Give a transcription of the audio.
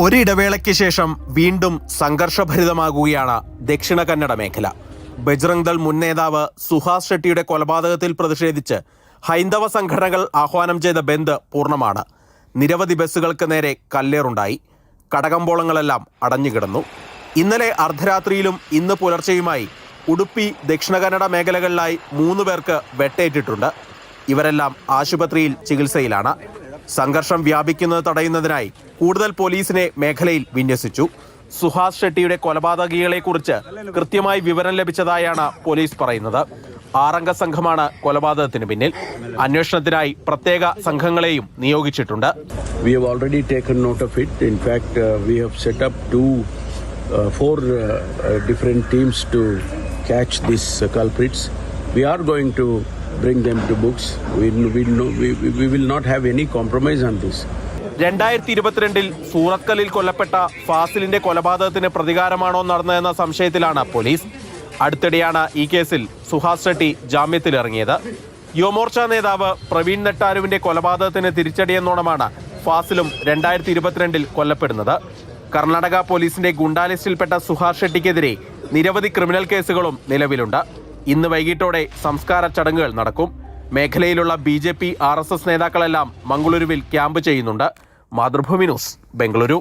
ഒരിടവേളയ്ക്ക് ശേഷം വീണ്ടും സംഘർഷഭരിതമാകുകയാണ് ദക്ഷിണ കന്നഡ മേഖല. ബജ്രംഗ് ദൾ മുൻ നേതാവ് സുഹാസ് ഷെട്ടിയുടെ കൊലപാതകത്തിൽ പ്രതിഷേധിച്ച് ഹൈന്ദവ സംഘടനകൾ ആഹ്വാനം ചെയ്ത ബന്ദ് പൂർണ്ണമാണ്. നിരവധി ബസ്സുകൾക്ക് നേരെ കല്ലേറുണ്ടായി. കടകമ്പോളങ്ങളെല്ലാം അടഞ്ഞുകിടന്നു. ഇന്നലെ അർദ്ധരാത്രിയിലും ഇന്ന് പുലർച്ചെയുമായി ഉടുപ്പി, ദക്ഷിണ കന്നഡ മേഖലകളിലായി 3 പേർക്ക് വെട്ടേറ്റിട്ടുണ്ട്. ഇവരെല്ലാം ആശുപത്രിയിൽ ചികിത്സയിലാണ്. സംഘർഷം വ്യാപിക്കുന്നത് തടയുന്നതിനായി കൂടുതൽ പോലീസിനെ മേഖലയിൽ വിന്യസിച്ചു. സുഹാസ് ഷെട്ടിയുടെ കൊലപാതകികളെക്കുറിച്ച് കൃത്യമായി വിവരം ലഭിച്ചതായാണ് പോലീസ് പറയുന്നത്. 6 അംഗ സംഘമാണ് കൊലപാതകത്തിന് പിന്നിൽ. അന്വേഷണത്തിനായി പ്രത്യേക സംഘങ്ങളെയും നിയോഗിച്ചിട്ടുണ്ട്. We have already taken note of it. In fact, we have set up 4 different teams to catch these culprits. We are going to bring them to books. We will not have any compromise on this. 2022 സൂറത്കലിൽ കൊല്ലപ്പെട്ട ഫാസിലിന്റെ കൊലപാതകത്തിന് പ്രതികാരമാണോ നടന്നതെന്ന സംശയത്തിലാണ് police. അടുത്തിടെയാണ് ഈ കേസിൽ സുഹാസ് ഷെട്ടി ജാമ്യത്തിലിറങ്ങിയത്. യുവമോർച്ച നേതാവ് പ്രവീൺ നെട്ടാരുവിന്റെ കൊലപാതകത്തിന് തിരിച്ചടിയെന്നോണമാണ് ഫാസിലും 2022 കൊല്ലപ്പെടുന്നത്. കർണാടക പോലീസിന്റെ ഗുണ്ടാ ലിസ്റ്റിൽപ്പെട്ട സുഹാസ് ഷെട്ടിക്കെതിരെ നിരവധി criminal കേസുകളും നിലവിലുണ്ട്. ഇന്ന് വൈകിട്ടോടെ സംസ്കാര ചടങ്ങുകൾ നടക്കും. മേഖലയിലുള്ള BJP, RSS നേതാക്കളെല്ലാം മംഗളൂരുവിൽ ക്യാമ്പ് ചെയ്യുന്നുണ്ട്. മാതൃഭൂമി ന്യൂസ്, ബംഗളൂരു.